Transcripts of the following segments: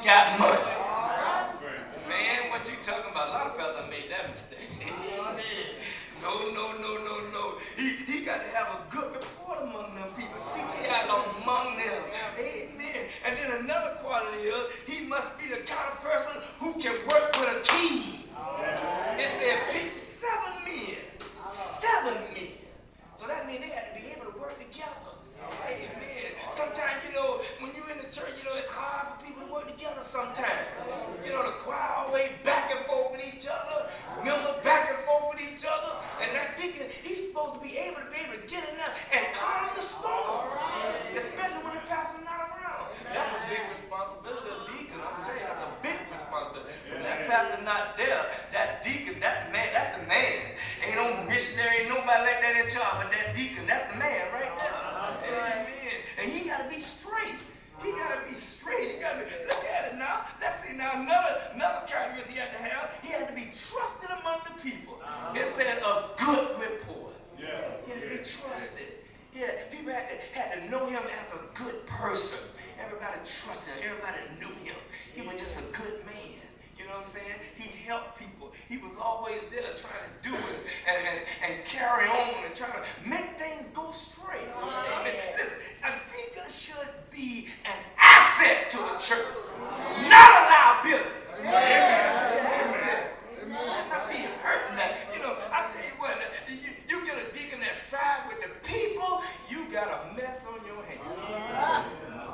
got money. Man, what you talking about? A lot of pastors made that mistake. No. He got to have a good report among them people. Seek ye out among them. Amen. And then another quality is he must be the kind of person who can work with a team. It said pick 7 men. 7 men. So that means they had to be able to work together. Amen. Sometimes, when you're in the church, it's hard for people to work together sometimes. The choir always back and forth with each other, members back and forth with each other, and that deacon, he's supposed to be able to get in there and calm the storm, especially when the pastor's not around. That's a big responsibility of deacon. I'm telling you, that's a big responsibility. When that pastor's not there, that deacon, that's the man. Ain't no missionary, ain't nobody like that in charge, but that deacon, that's the man right there. Amen. And he got to be straight. He got to be straight. He got to be, look at it now. Let's see now, another characteristic he had to have. He had to be trusted among the people. It said a good report. He had to be trusted. Yeah, people had to know him as a good person. Everybody trusted him. Everybody knew him. He was just a good man. You know what I'm saying? He helped people. He was always there trying to do it and carry on and trying to make things go straight. Amen. Listen, a deacon should be an asset to the church, not a liability. Asset. Should not be hurting that. I tell you what, you get a deacon that side with the people, you got a mess on your hands.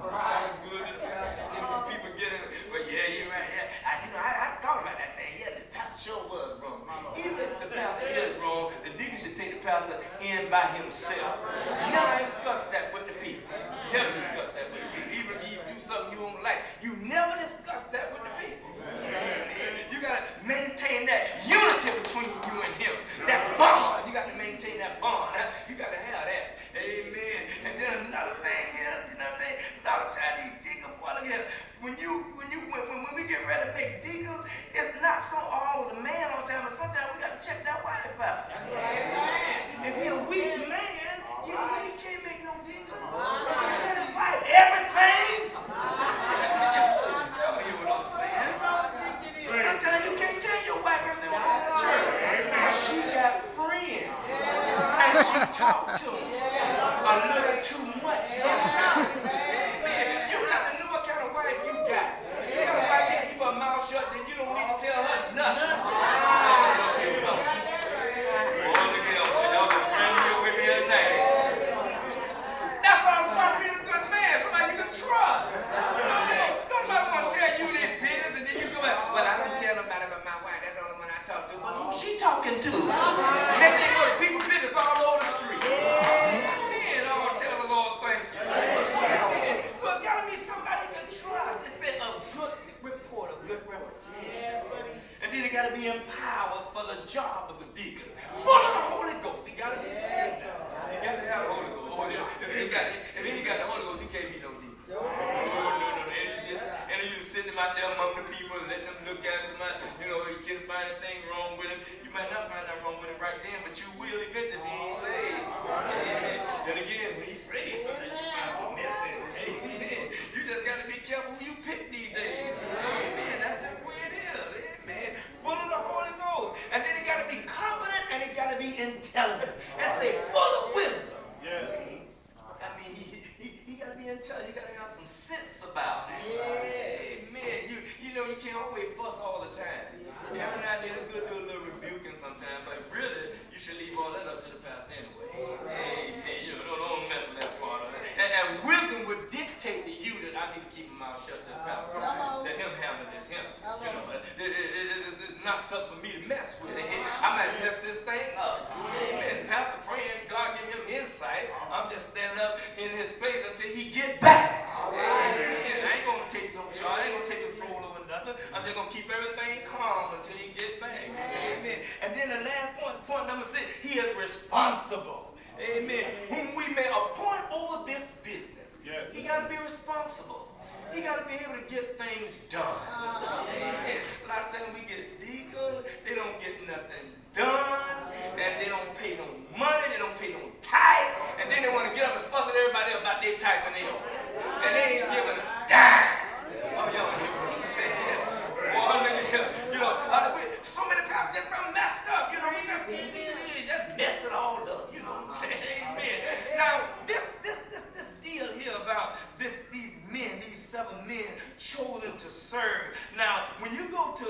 Good to the pastor. People get it. Well, yeah, you're right. Yeah. I thought about that thing. Yeah, the pastor sure was wrong. Even if the pastor is wrong, the deacon should take the pastor in by himself. Never discuss that with the people. Never discuss that with the people. Even if you do something you don't like, you never discuss that with the people. You got to maintain that unity between you and him. That bond. You got to maintain that bond. You got to have that. Amen. And then another thing is, a lot of times these deacons, when we get ready to make deacons, it's not so all the man all the time, but sometimes we got to check that wife out. Amen. If he a weak man, he can't make no deacon. Tell his wife everything. Y'all hear what I'm saying? Sometimes you can't tell your wife everything on the church. Because she got friends. And she talk to them a little too much sometimes. Amen. You got to know what kind of wife you got. You got a wife that keep her mouth shut, then you don't need to tell her nothing. That's all I'm trying to be a good man, somebody you can trust. Nobody want to tell you their business, and then you go back, well, I don't tell nobody about my wife. That's the only one I talk to. But who's she talking to? Next thing you know, people business all over the street. Man, I'll tell the Lord thank you. So it's got to be somebody you can trust. It said a good report, a good reputation. And then it got to be empowered for the job of a deacon. Full of the Holy Ghost. He got to be saved. He got to have the Holy Ghost. If he ain't got the Holy Ghost, he can't be no deacon. No. And you just sitting out there among the people and letting them look at him. You can't find anything wrong with him. You might not find nothing wrong with him right then, but you will eventually if he ain't saved. Amen. Then again, when he's saved, sometimes you find some mess in him. Amen. You just got to be careful who you pick these days. Amen. That's just where it is. Amen. Full of the Holy Ghost. And then he got to be competent and he got to be intelligent. And say full of wisdom. I mean, he got to be intelligent. You got to have some sense about it. Amen. You can't always fuss all the time. Every now and then it's good to do a little rebuking sometimes, but really, you should leave all that up to the pastor anyway. Amen. Don't mess with that part of it. And wisdom would dictate to you that I need to keep my mouth shut to the pastor. Let him handle this. It's not something for me to mess with. I might mess this thing up. Amen. Pastor praying, God give him insight. I'm just standing up in his place until he get back. Amen. I ain't going to take no charge. I ain't going to take control over nothing. I'm just going to keep everything calm until he get back. Amen. And then the last point number 6, he is responsible. Amen. Whom we may appoint over this business. He got to be responsible. He got to be able to get things done. Amen. A lot of times we get deacons, they don't get nothing done, and they don't pay no money, they don't pay no tithe, and then they want to get up and fuss at everybody about their tithe and their offering. And they ain't giving a dime. Oh, y'all hear what I'm saying? chosen to serve. Now, when you go to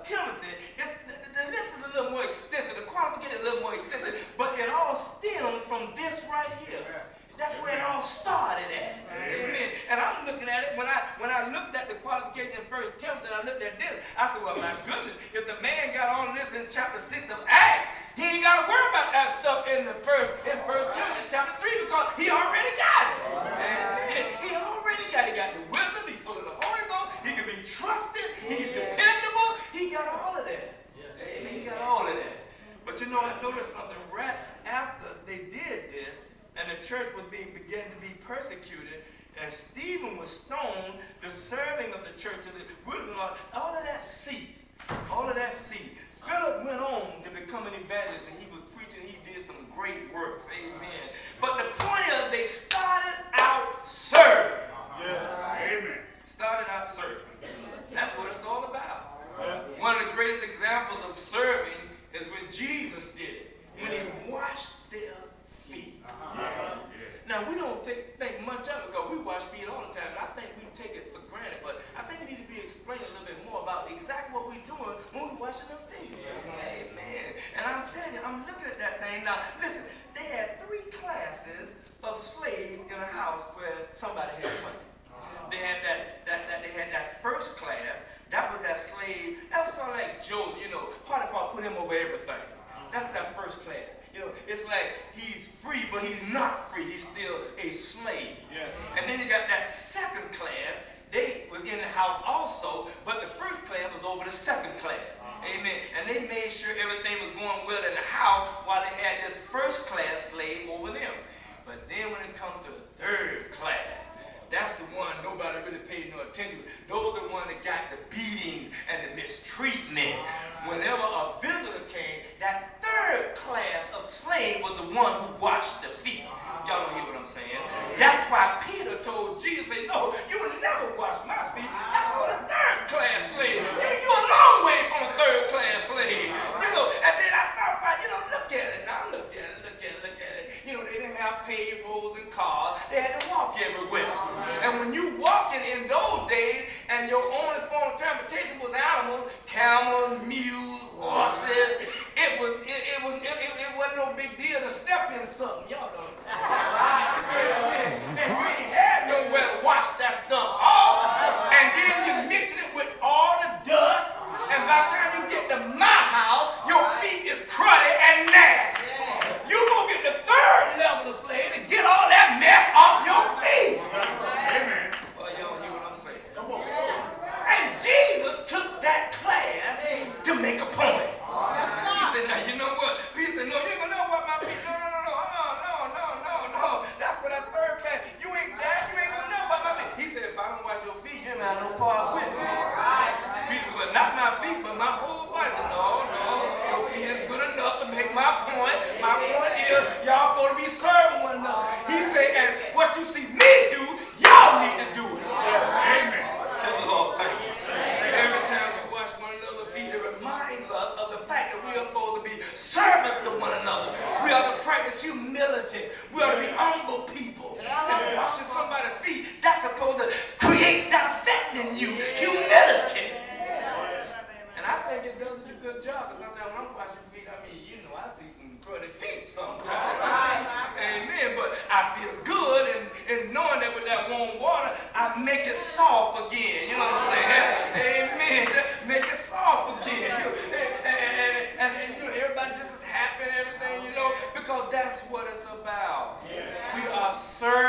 Timothy, the list is a little more extensive. The qualification is a little more extensive, but it all stems from this right here. That's where it all started at. Amen. And I'm looking at it, when I looked at the qualification in 1 Timothy, and I looked at this, I said, well, my goodness, if the man got all this in chapter 6 of Acts, he ain't got to worry about that stuff in 1 Timothy chapter 3, because he already got it. Amen. He already got it. He got the wisdom. He's full of the Holy Ghost. He can be trusted. He's dependable. He got all of that. Amen. He got all of that. But you know, I noticed something right after they did this, and the church was began to be persecuted, and Stephen was stoned, the serving of the church, all of that ceased. All of that ceased. Philip went on to become an evangelist, and he was preaching. He did some great works. Amen. But the point is, they started out serving. Amen. Started out serving. That's what it's all about. One of the greatest examples of serving is when Jesus did it, when he washed their feet. Now, we don't think much of it because we wash feet all the time, and I think we take it for granted, but I think it needs to be explained a little bit more about exactly what we're doing when we're washing them feet. Amen. And I'm telling you, I'm looking at that thing. Now, listen, they had 3 classes of slaves in a house where somebody had money. They had that first class. That was that slave. That was sort of like Job, Potiphar put him over everything. That's that first class. It's like he's free, but he's not free. He's still a slave. And then you got that second class. They was in the house also, but the first class was over the second class. Amen. And they made sure everything was going well in the house while they had this first class slave over them. But then when it comes to the third class, that's the one nobody really paid no attention to. Those are the ones that got the beatings and the mistreatment. Whenever a visitor came, that third class of slave was the one who washed the feet. Y'all don't hear what I'm saying? That's why Peter told Jesus, no, you will never wash my feet. That's for the third class slave. You're a long way from a third class slave. And then I thought about, look at it. Now look at it. They didn't have paved roads and cars. They had to walk everywhere. And when you walking in those days, and your only form of transportation was animals, camels, mules, horses, it wasn't no big deal to step in something. Y'all know what I'm saying? And you ain't had nowhere to wash that stuff off. And then you mixing it with all the dust. And by the time you get to my house, your feet is cruddy and nasty. You gonna get the third level of slave to get all that mess off your feet. Amen. Well, y'all hear what I'm saying? And Jesus took that class to make a point. He said, now you know what? Peter said, no, you ain't gonna know about my feet. No. That's for that third class. You ain't gonna know about my feet. He said, if I don't wash your feet, you don't have no part with me. Peter said, well, not my feet, but my whole body. I said, no, your feet is good enough to make my point. My point is, y'all gonna be serving one another. He said, and what you see me do, y'all need to do it. Amen. Tell the Lord, thank you. Every time we wash one another's feet, it reminds us of the fact that we are supposed to be servants to one another. We are to practice humility. We are to be humble people. And washing somebody's feet, that's supposed to create that effect in you, humility. And I think it does a good job, because sometimes when I'm washing feet, I see some cruddy feet sometimes. Amen. But I feel good in knowing that with that warm water, I make it soft again. You know what I'm saying? Amen. Just make it soft again. And everybody just is happy and everything, because that's what it's about. We are serving